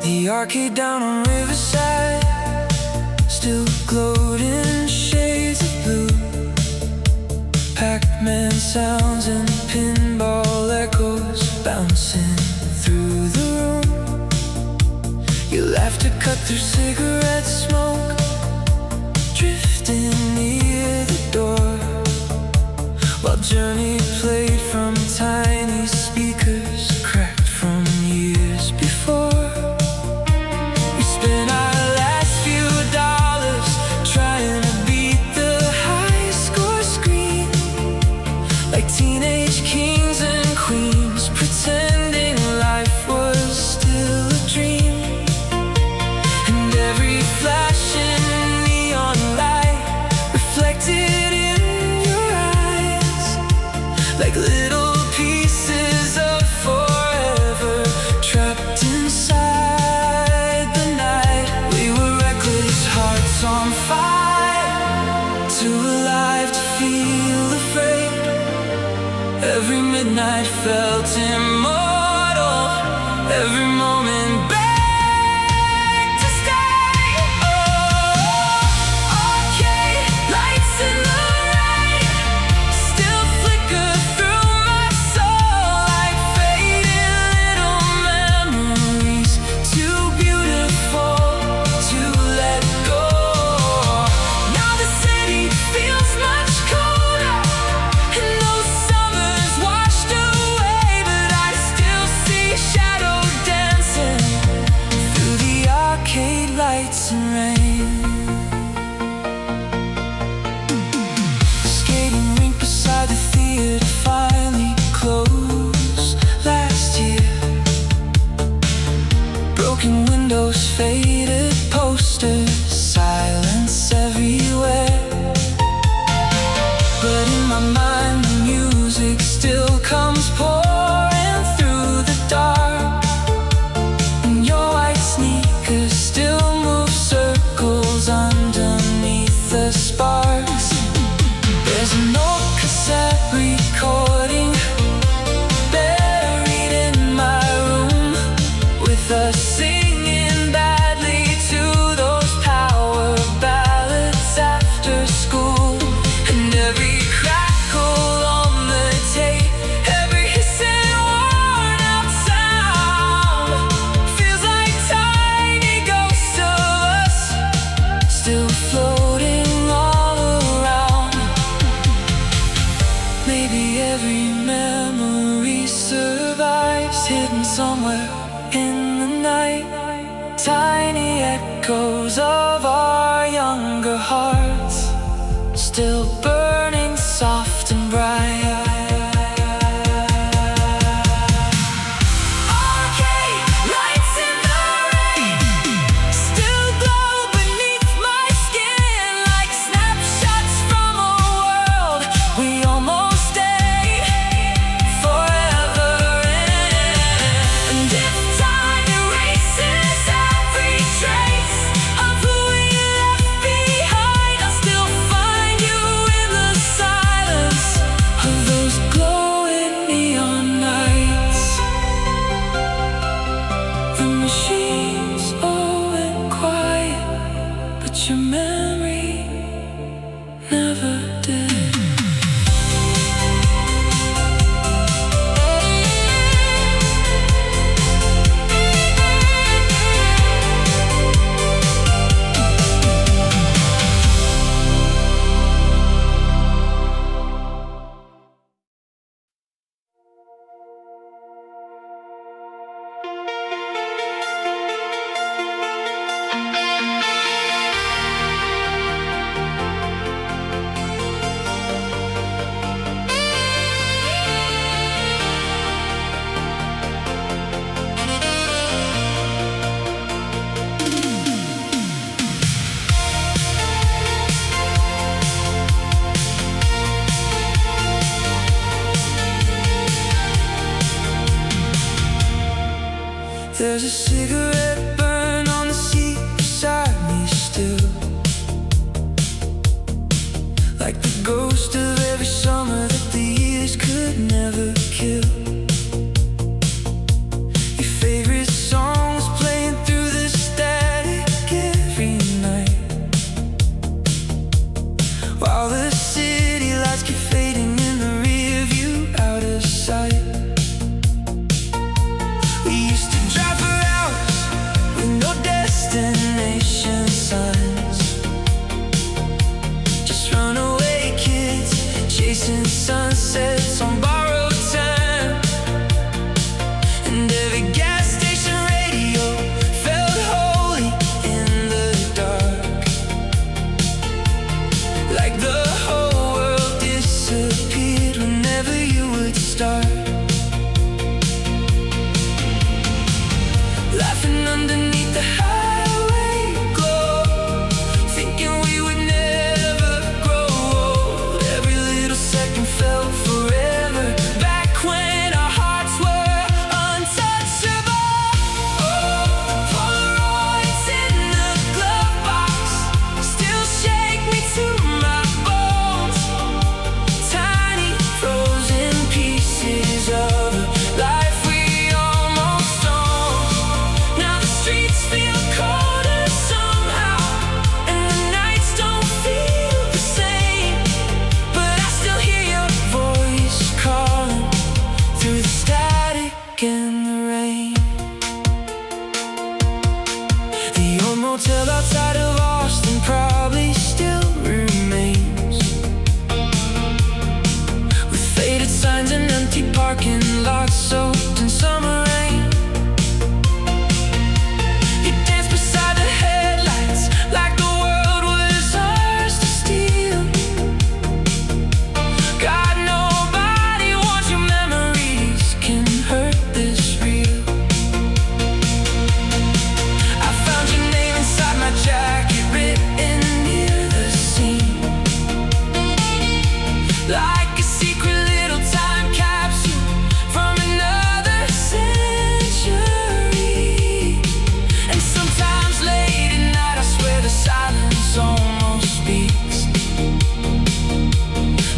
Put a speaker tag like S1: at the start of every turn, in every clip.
S1: The arcade down on Riverside still glowed in shades of blue. Pac-Man sounds and pinball echoes bouncing through the room. Your laughter cut through cigarette smoke, drifting near the door, while Journey played from tiny speakers cracked from years before. We spent our last few dollars trying to beat the high score screen, like teenage kings and queens, pretending life was still a dream. And every flashing neon light reflected in your eyes, like little pieces of forever trapped inside the night. We were reckless, hearts on fire, too alive to feel afraid. Every midnight felt immortal, every moment begged to stay. Oh, arcade lights in the rain still flicker through my soul like faded little memories, too beautiful to let go. Now the city feels much colder, and those summers washed away, but I still see shadow dancing through the arcade lights and rain. The skating rink beside the theater finally closed last year. Broken windows, faded posters, silence everywhere. But in my mind the music still comes pouring through the dark, and your white sneakers still move circles underneath the sparks. There's an old cassette recording buried in my room, with us singing badly to those power ballads after school. And every crackle on the tape, every hissing worn out sound feels like tiny ghosts of us still floating all around. Maybe every memory survives, hidden somewhere in the night. Tiny echoes of our younger hearts still burning soft and bright. Arcade lights in the rain still glow beneath my skin, like snapshots from a world we almost stayed forever in. And if time erases every trace of who we left behind, I'll still find you in the silence of those glowing neon nights. The machines old and quiet, but your memory never did. There's a cigarette burn on the seat beside me still, like the ghost of every summer that the years could never kill. Your favorite songs playing through underneath the highway glow, thinking we would never grow old. Every little second felt forever, back when our hearts were untouchable. Oh, Polaroids in the glove box still shake me to my bones. Tiny frozen pieces of a life we almost owned. Now the streets feel colder somehow, and the nights don't feel the same. But I still hear your voice calling through the static and the rain. The old motel outside of Austin probably still remains, with faded signs and empty parking lots soaked in summer rain. You dance beside the headlights like the world was ours to steal. God, nobody wants your memories can hurt this real. I found your name inside my jacket, written near the seam, like a secret little time capsule from another century. And sometimes late at night I swear the silence almost speaks,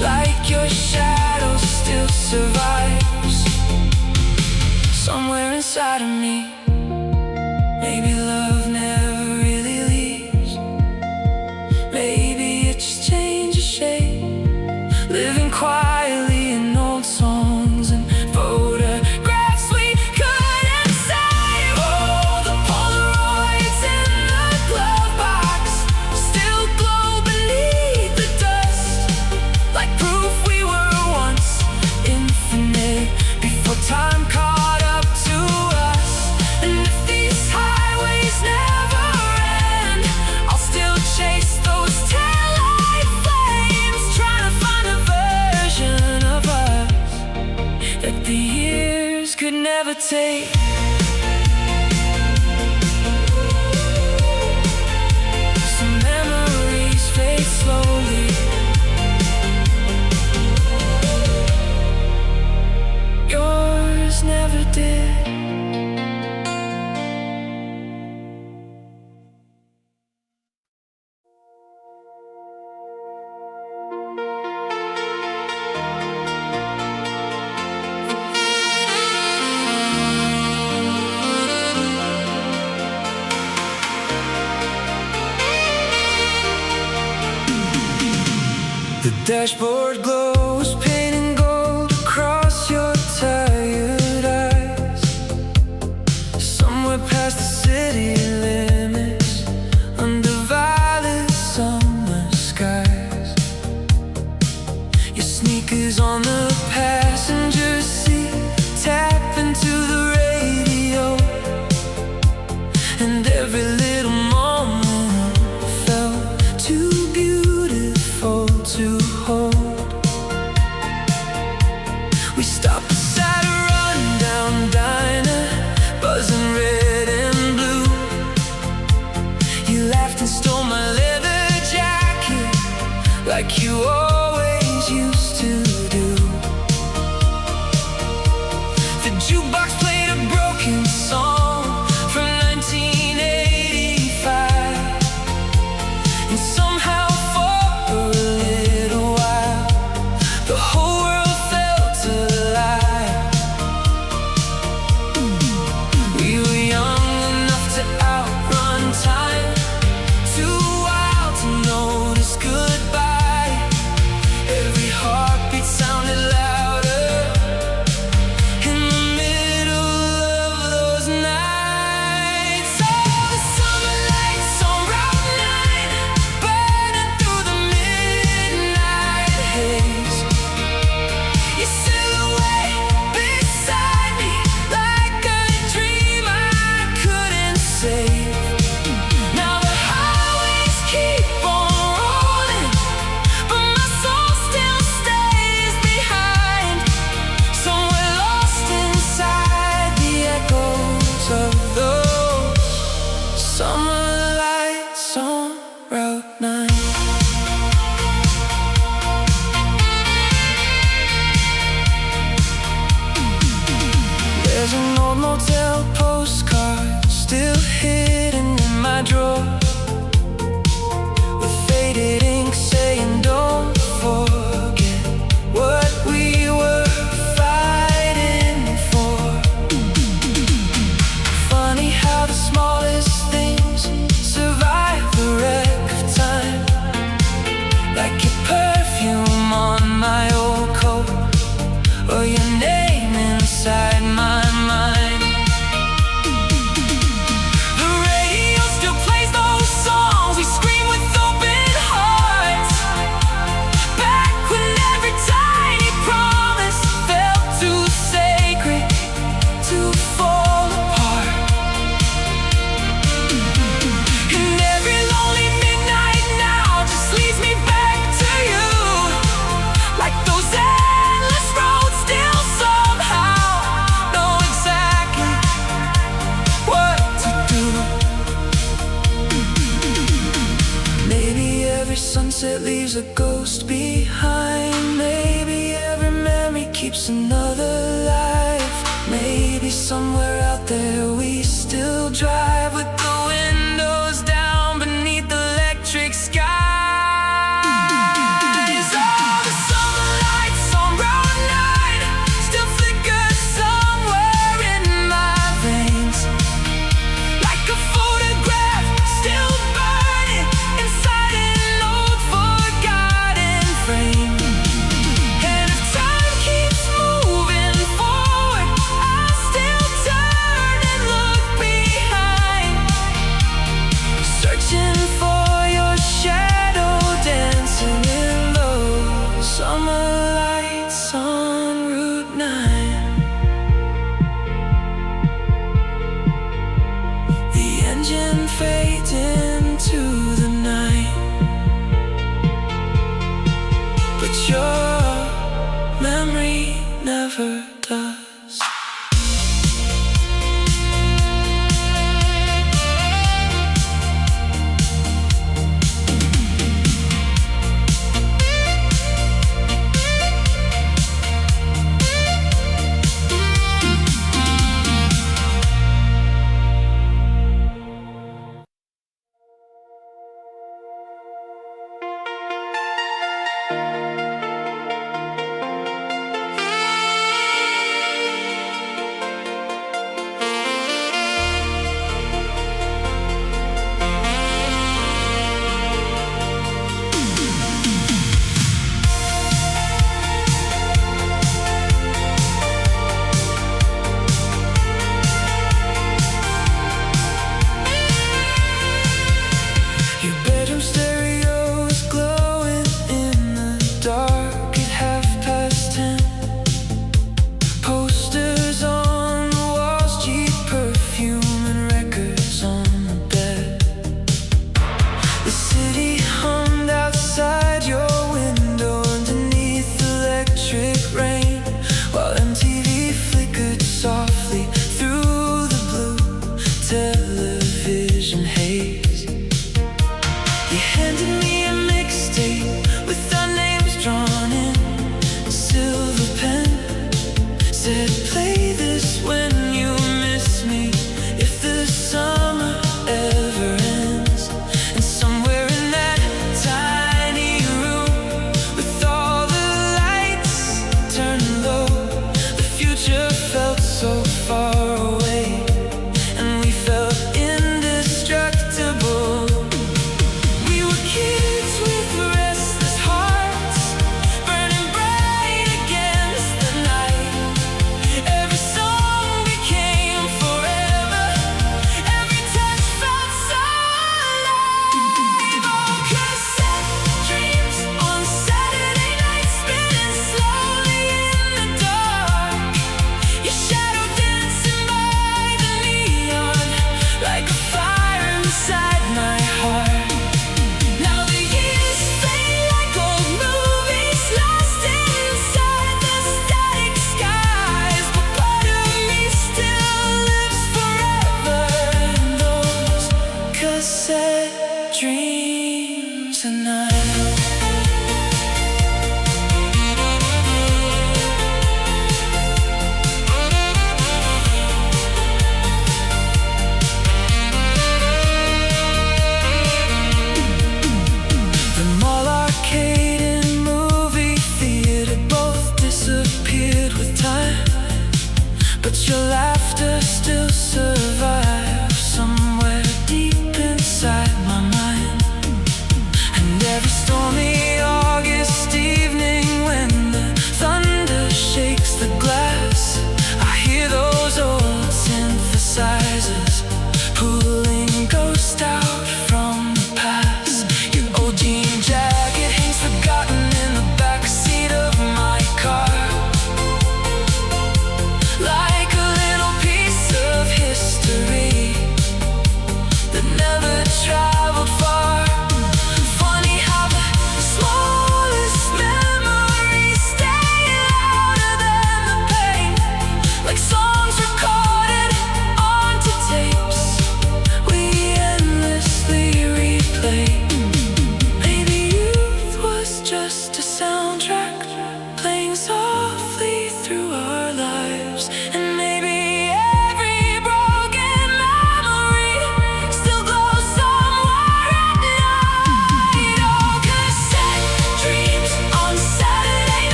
S1: like your shadow still survives somewhere inside of me. Maybe love never really leaves. Maybe it just changes shape, living quietly in old songs and photographs we couldn't save. Oh, the Polaroids in the glove box still glow beneath the dust, like proof we were once infinite before time caught up to us. And if these highways never end, I'll still chase those taillight flames, trying to find a version of us that the years could never take. Some memories fade slowly, yours never did. The dashboard glows, painting gold across your tired eyes. Somewhere past the city limits, under violet summer skies. Your sneakers on the passenger seat, tap into the radio, and every little moment felt too beautiful to hold. We stopped beside a rundown diner, buzzing red and blue. You laughed and stole my leather jacket, like you always used to do. The jukebox played a broken song from 1985, and somehow for a little while the whole world felt alive. We were young enough to outrun time, too wild to notice goodbye. once, it leaves a ghost behind. Maybe every memory keeps another life. Maybe somewhere out there we still drive with the windows down beneath the electric skies. Oh, the summer lights on Route 9 still flicker somewhere in my veins, like a photograph still burning inside an old forgotten frame. And if time keeps moving forward, I still turn and look behind.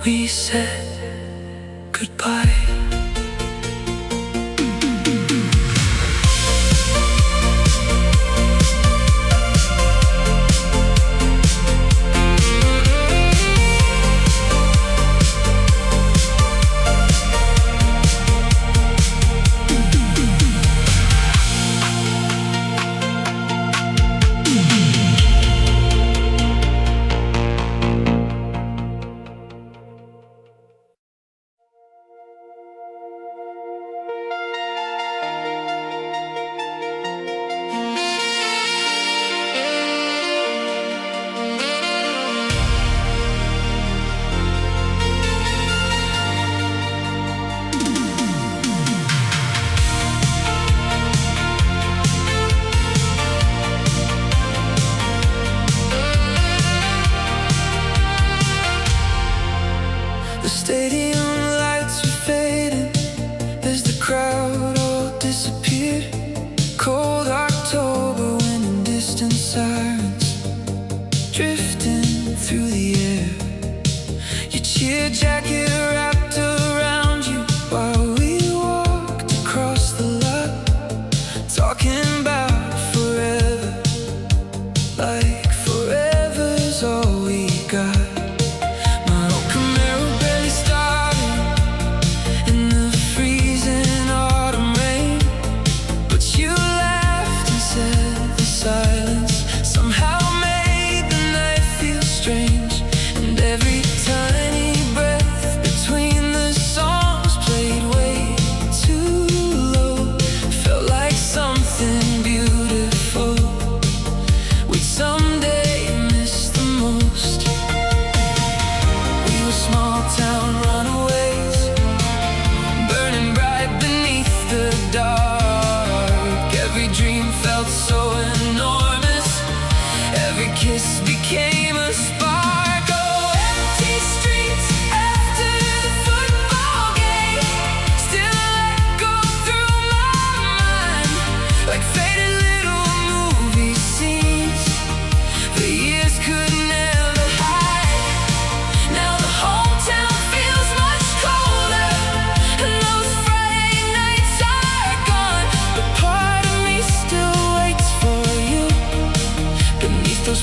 S1: we said goodbye.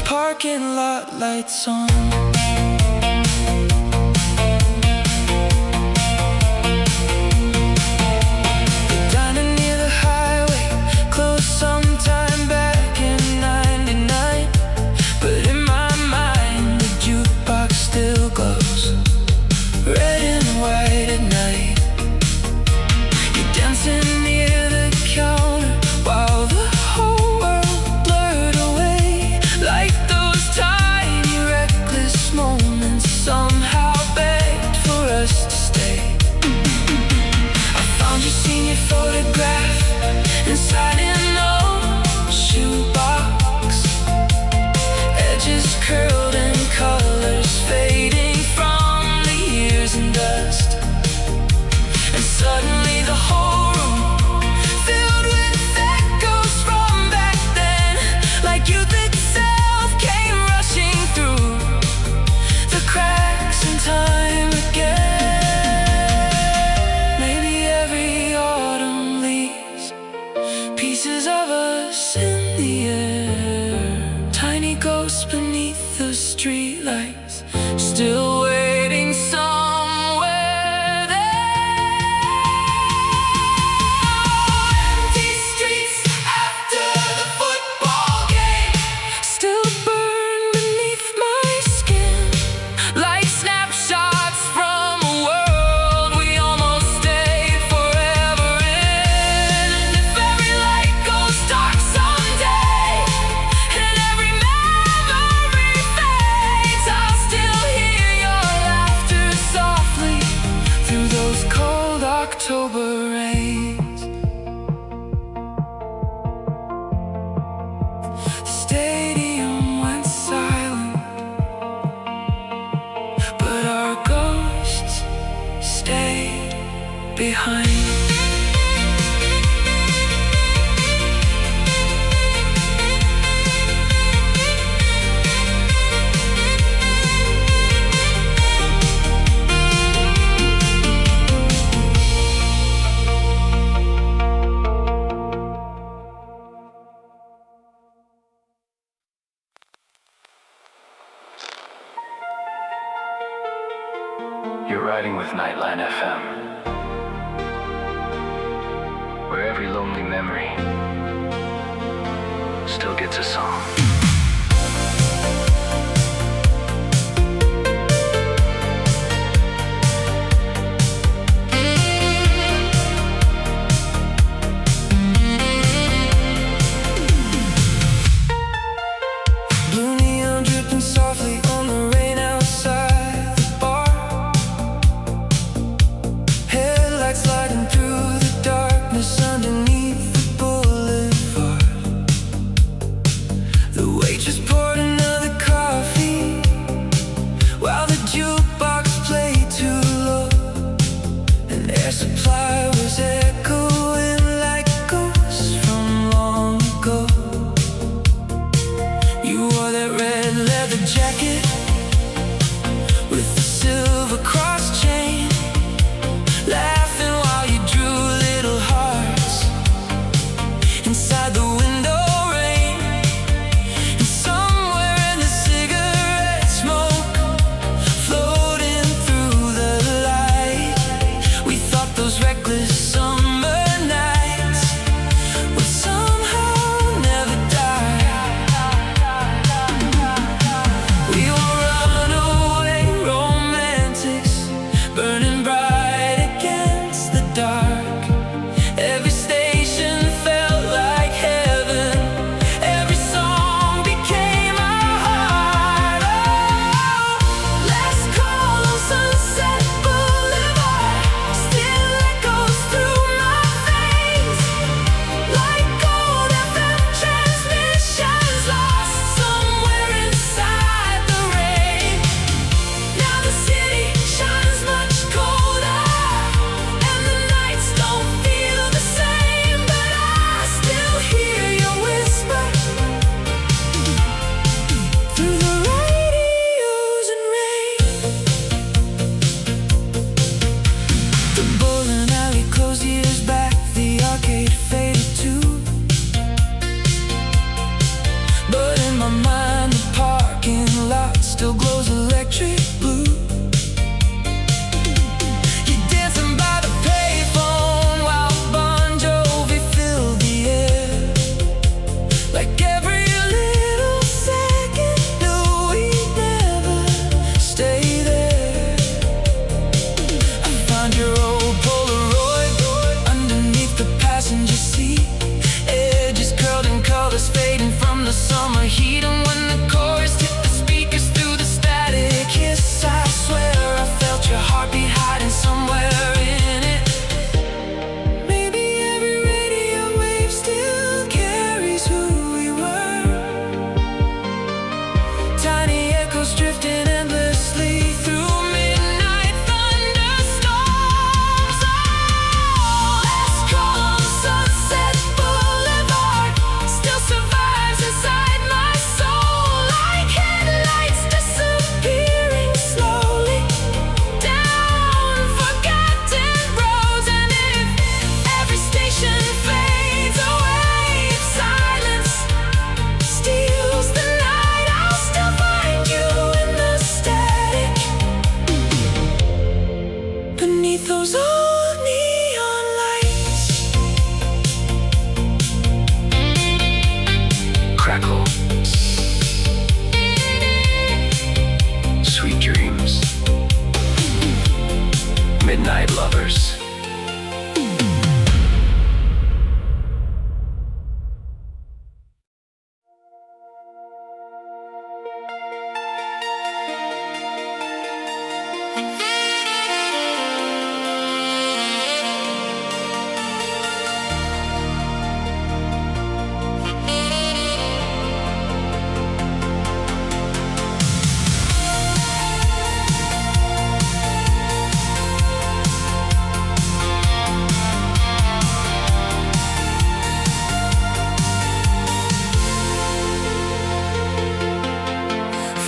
S2: Parking lot lights on. The diner near the highway closed sometime back in '99, but in my mind the jukebox still glows red and white at night. You're dancing near the counter while the whole world blurred away, like those tiny reckless moments somehow begged for us to stay. I found your senior photograph inside an old shoebox, edges curled and colors fading from the years and dust. And suddenly the whole room filled with echoes from back then, like youth itself came rushing through the cracks in time again. Maybe every autumn leaves pieces of us in the air, tiny ghosts beneath the streetlights, still waiting somewhere there. Empty streets after the football game still burn beneath my skin, like snapshots from a world we almost stayed forever in. And if every light goes dark someday and every memory fades, I'll still hear your laughter softly through those cold October rains. The stadium went silent, but our ghosts stayed behind.
S3: You're riding with Nightline FM, where every lonely memory still gets a song.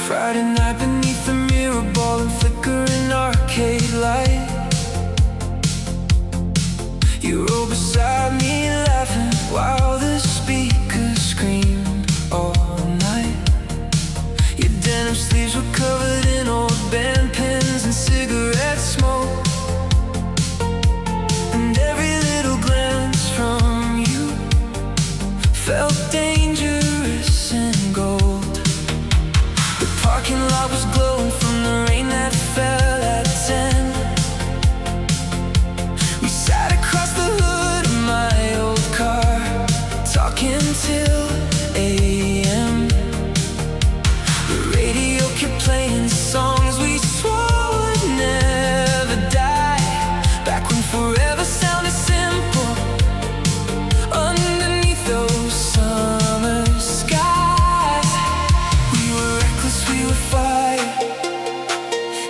S2: Friday night beneath the mirror ball and flickering arc.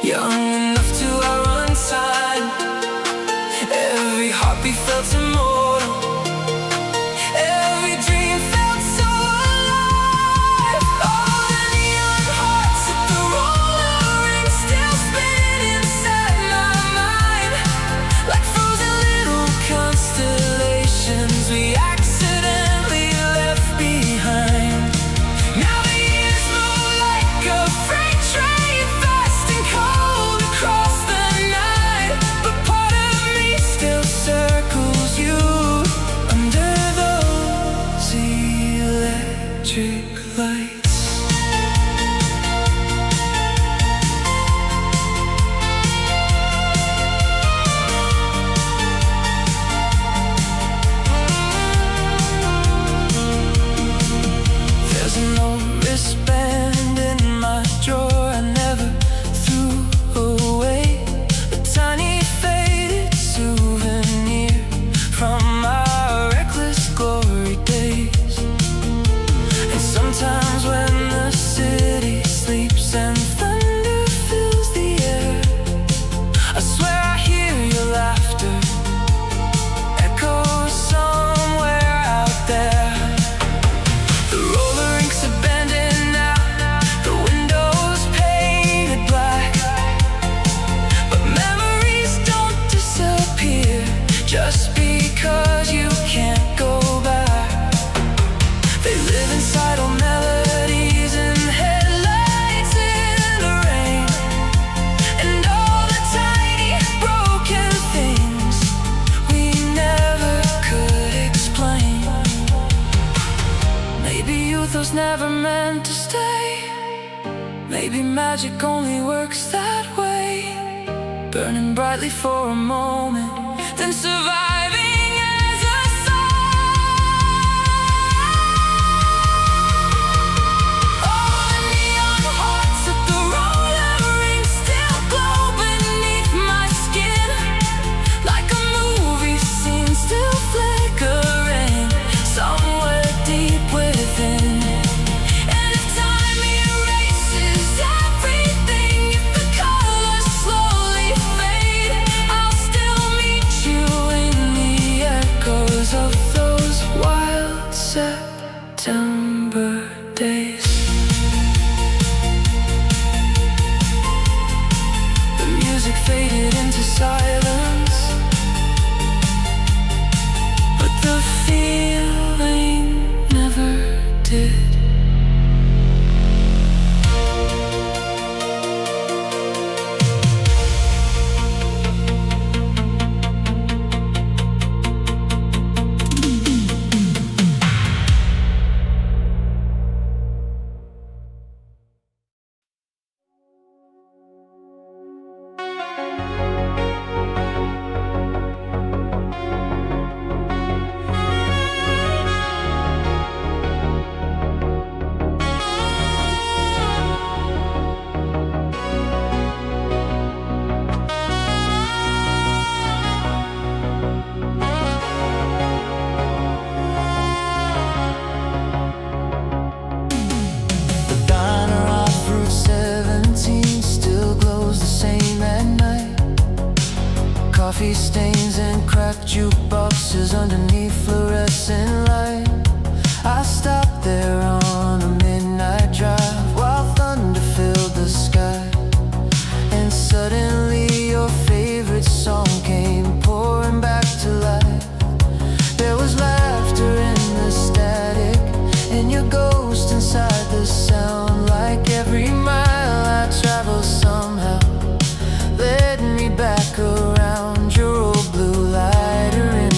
S1: young enough to outrun time. Every heartbeat felt immortal. Every dream felt so alive. All the neon hearts at the roller rink still spin inside my mind, like frozen little constellations we accidentally left behind. Now the years move like a freight train, fast and cold across the night. But part of me still circles you under those electric lights. There's an old wristband in my drawer I never threw away, a tiny faded souvenir from our reckless glory days. And sometimes when the city sleeps and thunder fills the air, I swear I hear your laughter echo somewhere out there. The roller rink's abandoned now, the windows painted black, but memories don't disappear just because you can't go back. They live inside old melodies and headlights in the rain, and all the tiny broken things we never could explain. Maybe youth was never meant to stay. Maybe magic only works that way, burning brightly for a moment, then surviving as a song. All the neon hearts at the roller rink still glow beneath my skin, like a movie scene still flickering somewhere deep within. And if time erases everything, if the colors slowly fade, I'll still meet you in the echoes of those wild September days. The music faded into silence, but the feeling never did. The diner off Route 17 still glows the same at night. Coffee stains and cracked jukeboxes underneath fluorescent light. I stopped there on a midnight drive while thunder filled the sky, and suddenly your favorite song came pouring back to life. There was laughter in the static, and your ghost inside the sound. Like every mile I travel somehow led me back around your old blue lighter in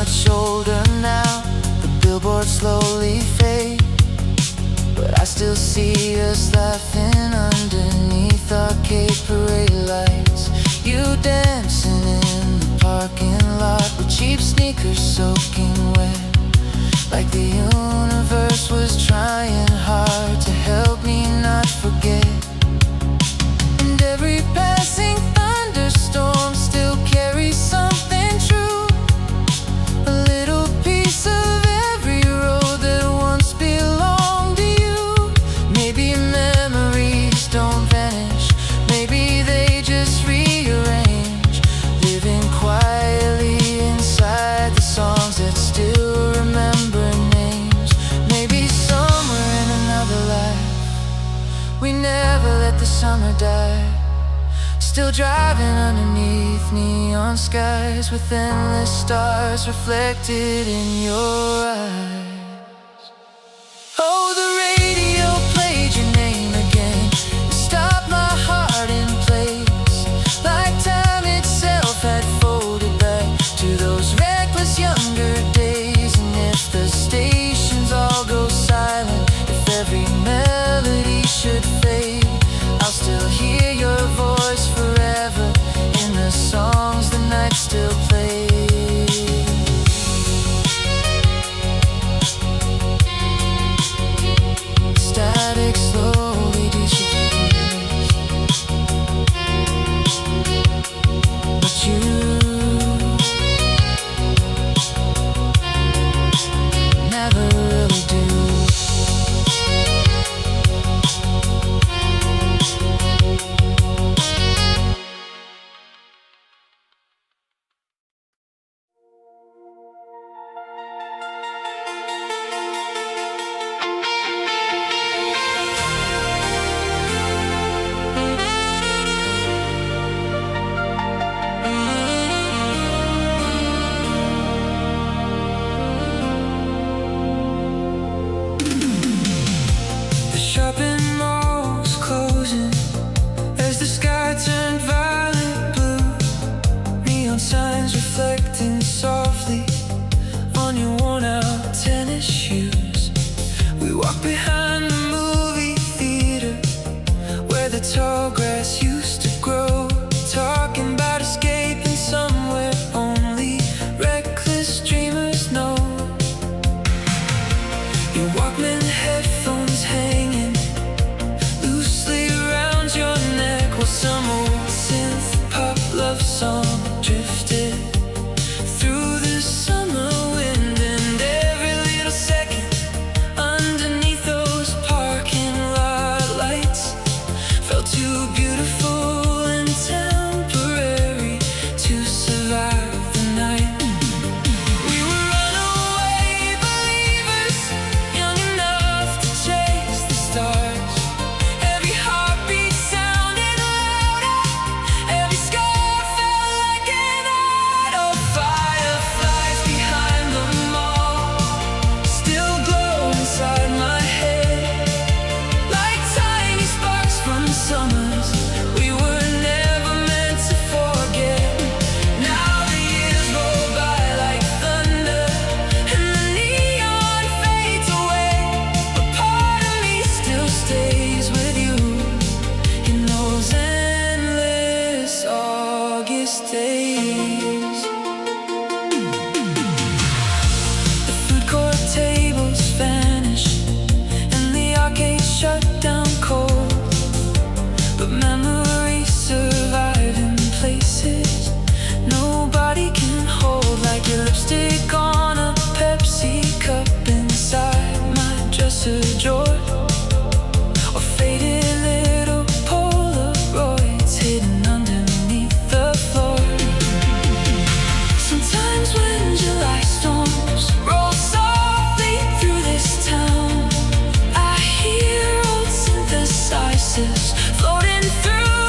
S1: much older now. The billboards slowly fade, but I still see us laughing underneath arcade parade lights. You dancing in the parking lot with cheap sneakers soaking wet, like the universe was trying hard to help me not forget. And every passing thunderstorm still carries something true, a little piece of every road that once belonged to you. Maybe memories don't vanish, maybe they just rearrange, living quietly inside the songs that still remember names. Maybe somewhere in another life we never let the summer die, still driving underneath neon skies with endless stars reflected in your eyes. Oh, the radio played your name again, it stopped my heart in place, like time itself had folded back to those reckless younger days. And if the stations all go silent, if every melody should fade, I'll still hear your voice forever in the songs the night still plays. Static slowly disappears, but you never really do. The shopping mall's closing as the sky turned violet blue, neon signs reflecting softly on your worn-out tennis shoes. We walk behind the movie theater where the tall grass used to grow, talking about escaping somewhere only reckless dreamers know. Your Walkman headphones hanging loosely around your neck, while some old synth-pop love song drifted through the summer wind. And every little second underneath those parking lot lights felt too beautiful and temporary to survive the night. We were runaway believers, young enough to chase the stars. Every heartbeat sounded louder, every scar felt like an art. Oh, fireflies behind the mall still glow inside my head, like tiny sparks from summers we were never meant to forget. Now the years roll by like thunder and the neon fades away, but part of me still stays with you in those endless August days. The food court tables vanished and the arcade shut down cold, but memories survive in places nobody can hold, like your lipstick on a Pepsi cup inside my dresser drawer, or faded little Polaroids hidden underneath the floor. Sometimes when July storms roll softly through this town, I hear old synthesizers floating through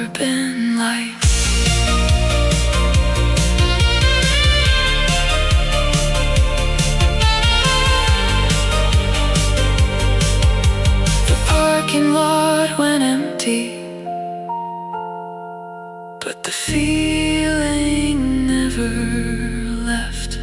S2: never been like. The parking lot went empty, but the feeling never left.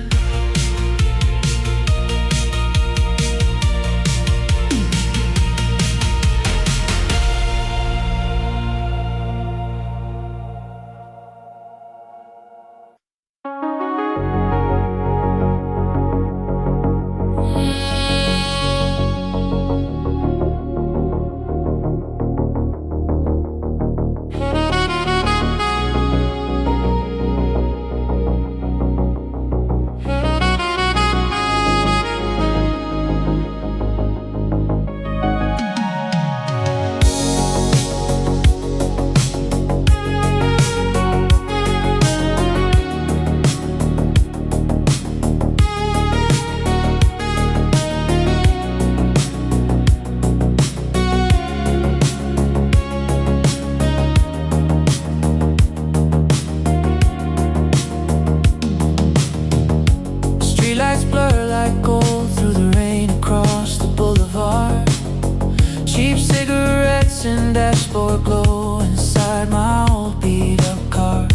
S1: Streetlights blur like gold through the rain across the boulevard. Cheap cigarettes and dashboard glow inside my old beat-up car.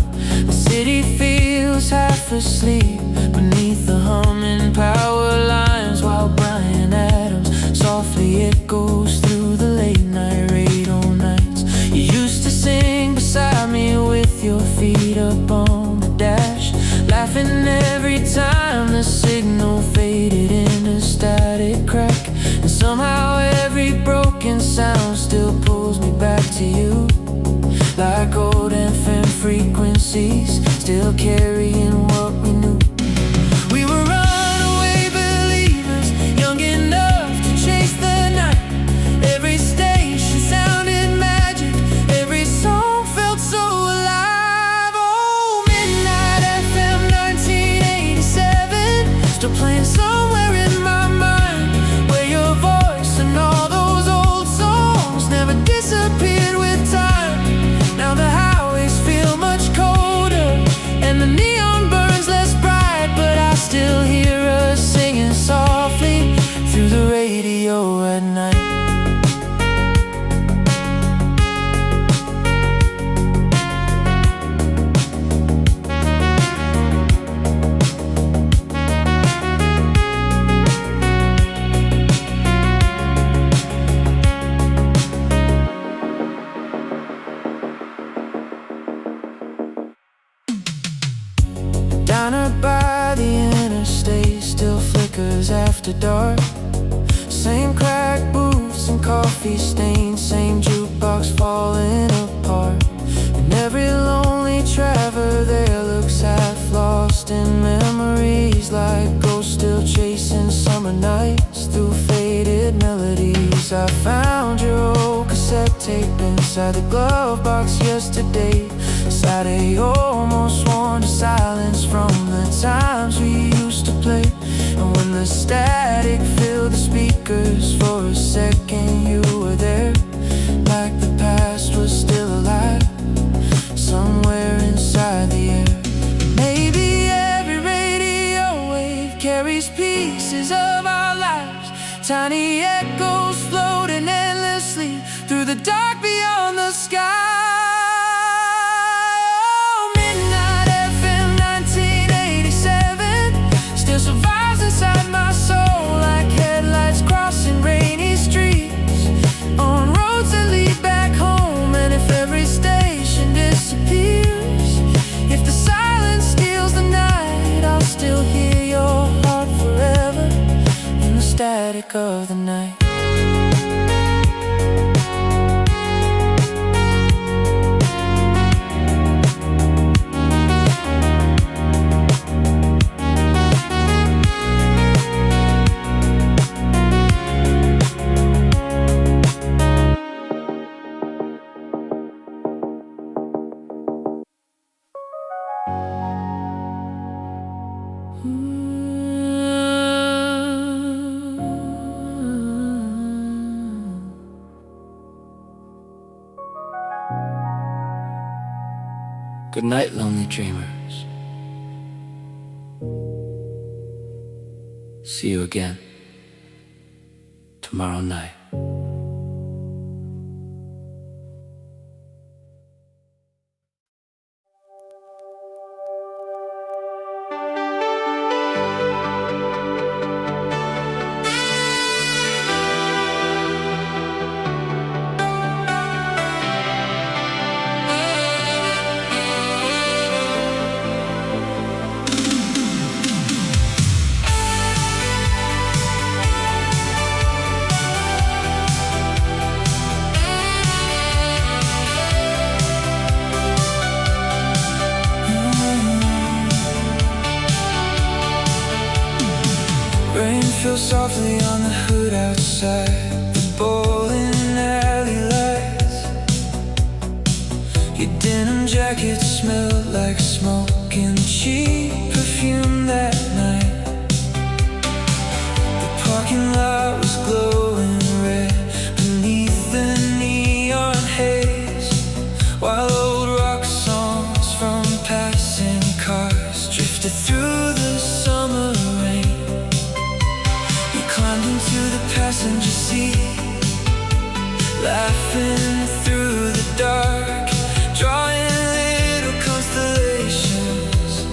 S1: The city feels half asleep beneath the humming power lines, while Bryan Adams softly echoes through the late-night radio nights. You used to sing beside me with your feet up on the dash, laughing every time the signal faded in a static crack. And somehow every broken sound still pulls me back to you, like old FM frequencies still carrying what we knew. We were runaway believers, young enough to chase the night. Every station sounded magic, every song felt so alive. Oh, Midnight FM 1987, still playing somewhere in my mind, where your voice and all those old songs never disappeared with time. Now the highways feel much colder and the neon burns less bright, but I still hear us singing softly through the radio at night. Diner by the interstate still flickers after dark. Same cracked booths and coffee stains, same jukebox falling apart. And every lonely traveler there looks half lost in memories, like ghosts still chasing summer nights through faded melodies. I found your old cassette tape inside the glove box yesterday. Saturday almost worn to silence from the times we used to play. And when the static filled the speakers, for a second you were there, like the past was still alive somewhere inside the air. Maybe every radio wave carries pieces of our lives, tiny echoes floating endlessly through the dark beyond the sky. Survives inside my soul, like headlights crossing rainy streets on roads that lead back home. And if every station disappears, if the silence steals the night, I'll still hear your heart forever in the static of the night. Good night, lonely dreamers. See you again tomorrow night.
S2: Rain feels softly on the hood outside the bowling alley lights. Your denim jacket smelled like smoke and cheap perfume that night. The parking lot was glowing red beneath the neon haze, while old rock songs from passing cars drifted through the summer rain. Climbed into the passenger seat, laughing through the dark, drawing little constellations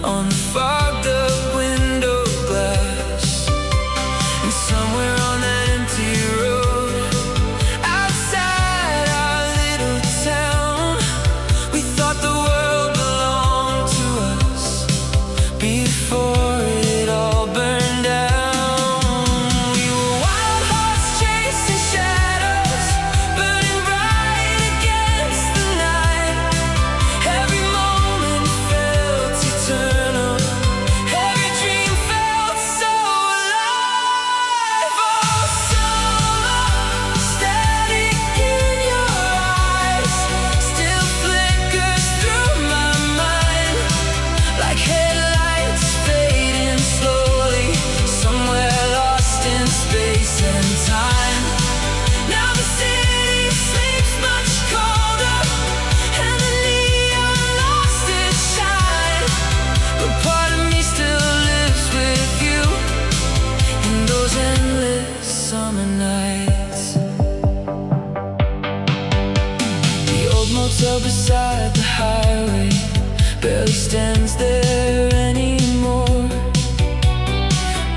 S2: on the fogged up window glass. And somewhere on that empty road, outside our little town, we thought the world belonged to us before it all burned out. Beside the highway barely stands there anymore.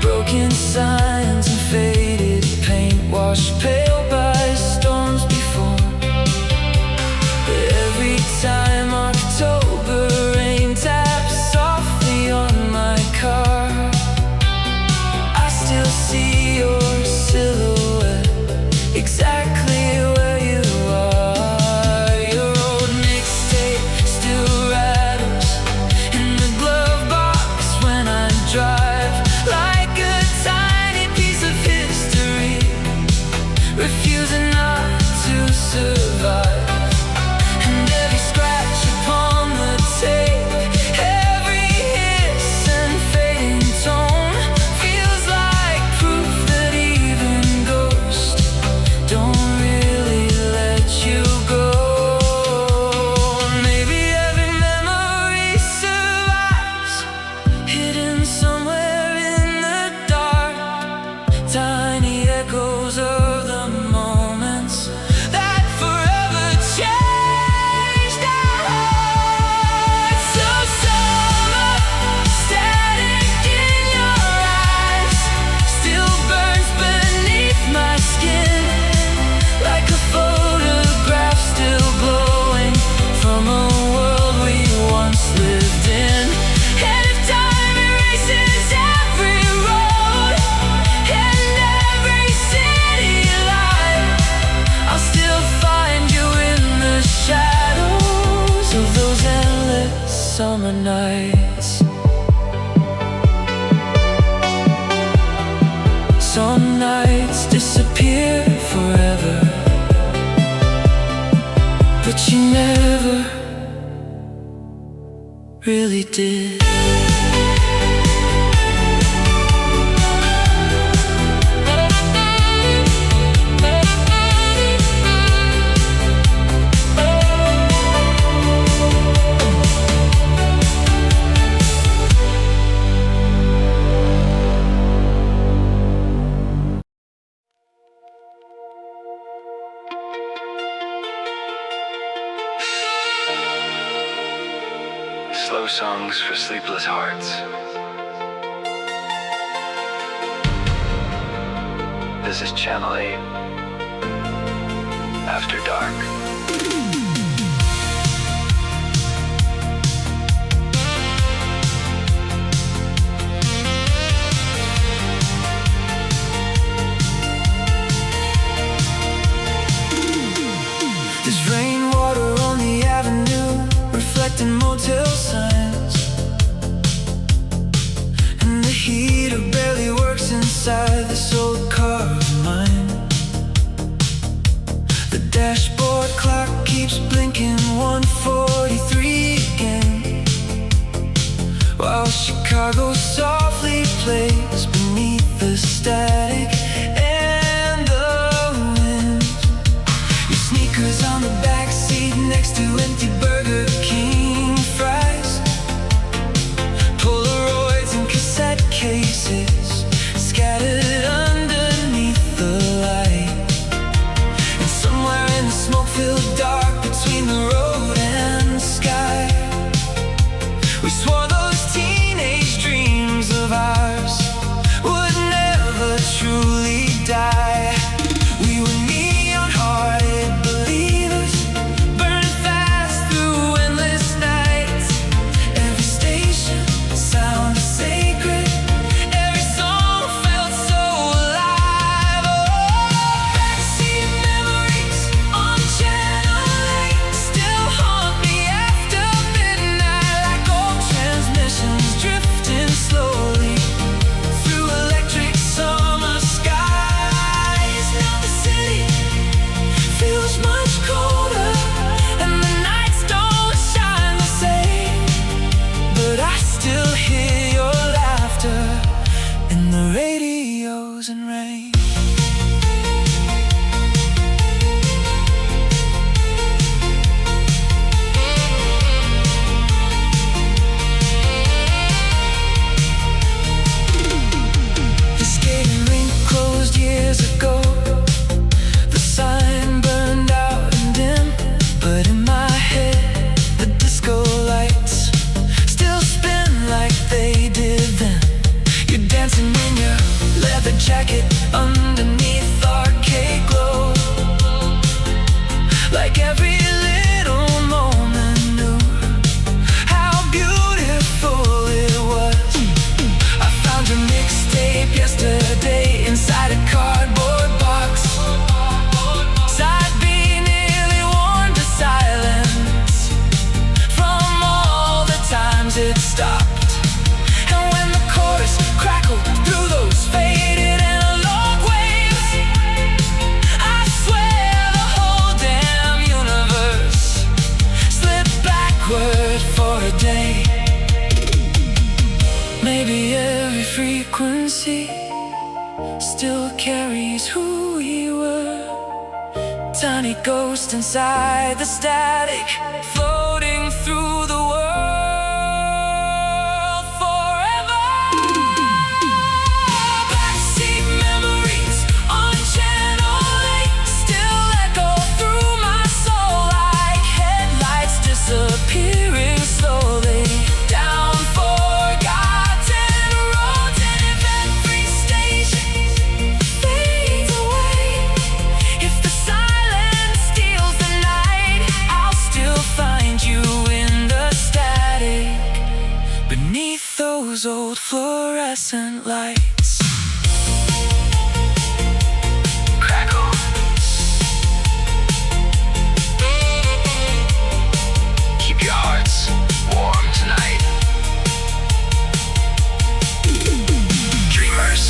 S2: Broken signs and faded paint washed pale by storms before. But every time October rain taps softly on my car, I still see your silhouette exactly where you are. Survive. And every scratch upon the tape, every hiss and fading tone feels like proof that even ghosts don't really let you go. Maybe every memory survives, hidden somewhere in the dark, tiny echoes of the moments summer nights. Some nights disappear forever, but you never really did.
S3: Slow songs for sleepless hearts. This is Channel 8. After Dark.
S2: There's rainwater on the avenue, reflecting motel signs, and the heater barely works inside this old car of mine. The dashboard clock keeps blinking 1:43 again, while Chicago softly plays beneath the static and the wind. Your sneakers on the back seat next to empty Burger King fries, Polaroids and cassette cases scattered underneath the light. And somewhere in the smoke-filled dark between the road and the sky, we swore those teenage dreams of ours would never truly die. We were neon-hearted believers, burning fast through endless nights. Every station sounded sacred, every song felt so alive. Oh, backseat memories on Channel 8 still haunt me after midnight, like old transmissions drifting slowly through electric summer skies. Now the city feels much colder, and the nights don't shine the same, but I still hear your laughter in the radios and rain. The skating rink closed years ago. The sign burned out and dim, but in my head the disco lights still spin like they did then. You're dancing in your leather jacket underneath arcade glow, like every little moment knew how beautiful it was. I found your mixtape yesterday inside a cardboard box. Side B nearly worn to silence from all the times it stopped. And when the chorus crackled through those faded analog waves, I swear the whole damn universe slipped backward for a day. Maybe every frequency still carries who we were. Tiny ghost inside the static, floating through the world forever. Backseat memories on Channel 8 still echo through my soul like headlights disappearing slowly down forgotten roads. And if every station fades away, if the silence steals the night, I'll still find you in the static beneath those old fluorescent lights.
S3: Crackle. Keep your hearts warm tonight. Dreamers.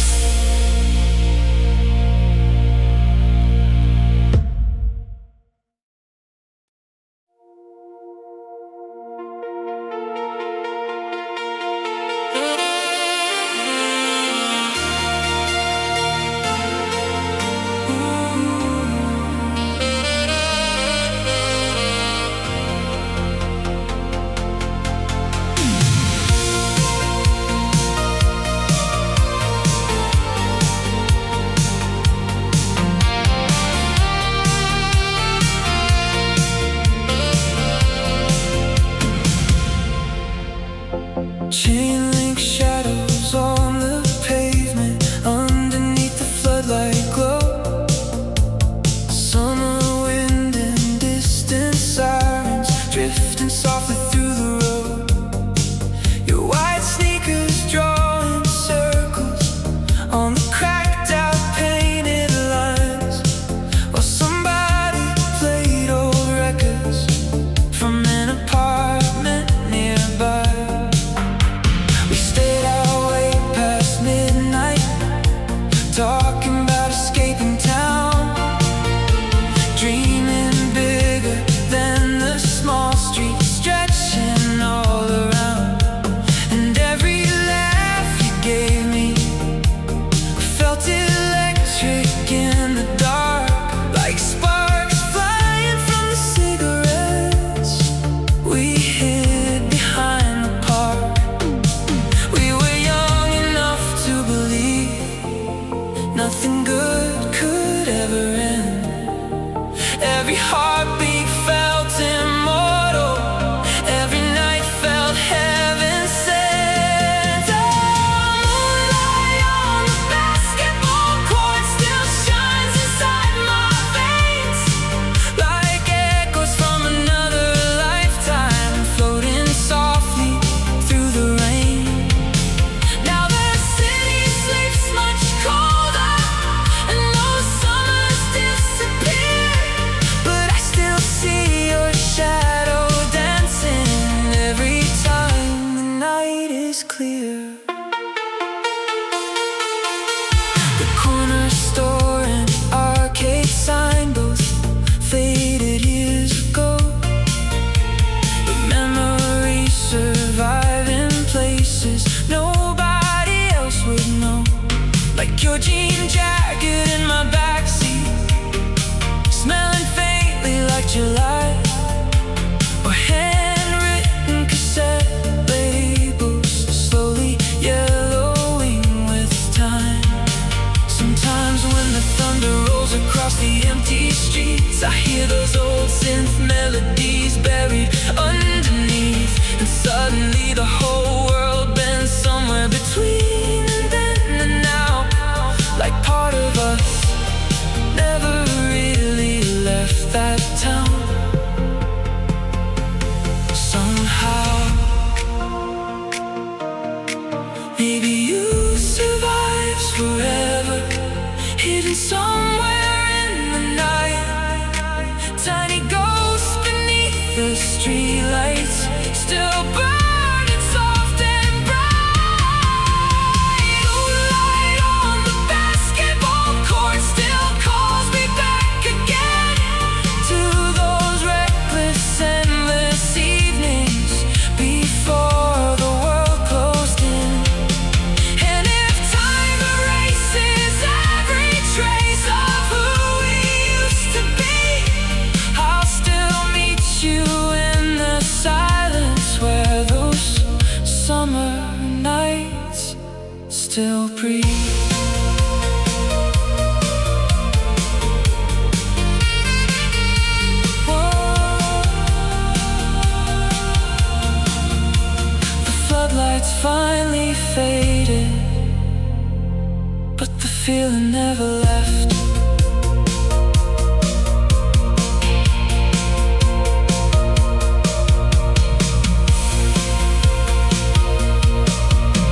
S2: Chain link shadows on the pavement, underneath the floodlight glow. Summer wind and distant sirens drifting softly through the road. Your white sneakers drawing circles on the cracked out painted lines, while somebody played old records from an apartment nearby. We stayed out way past midnight, talking about escaping town, dreaming bigger than the small streets stretching all around. And every laugh you gave me, I felt electric in the dark, like sparks flying from the cigarettes we hid behind the park. We were young enough to believe nothing good could ever end. Every heartbeat felt immortal, every night felt heaven sent. Oh, moonlight on the basketball court still shines inside my veins, like echoes from another lifetime, floating softly through the rain. Now the city sleeps much colder, and those summers disappear, but I still see your shadow dancing every time the night is clear. The corner store and arcade sign both faded years ago. The memories survive in places nobody else would know, like your jean jacket in my backseat, smelling faintly like July, or handwritten cassette labels slowly yellowing with time. Sometimes when the thunder rolls across the empty streets, I hear those old synth melodies buried underneath, and suddenly the whole world bends somewhere between then and now, like part of us never really left that town. Somehow, maybe you survives forever, hidden somewhere in the night. Tiny ghosts beneath the streetlights, still burning soft and bright. Oh, light on the basketball court still calls me back again to those reckless, endless evenings before the world closed in. And if time erases every trace of who we used to be, I'll still meet you in the silence where those summer nights still breathe. The floodlights finally faded, but the feeling never left.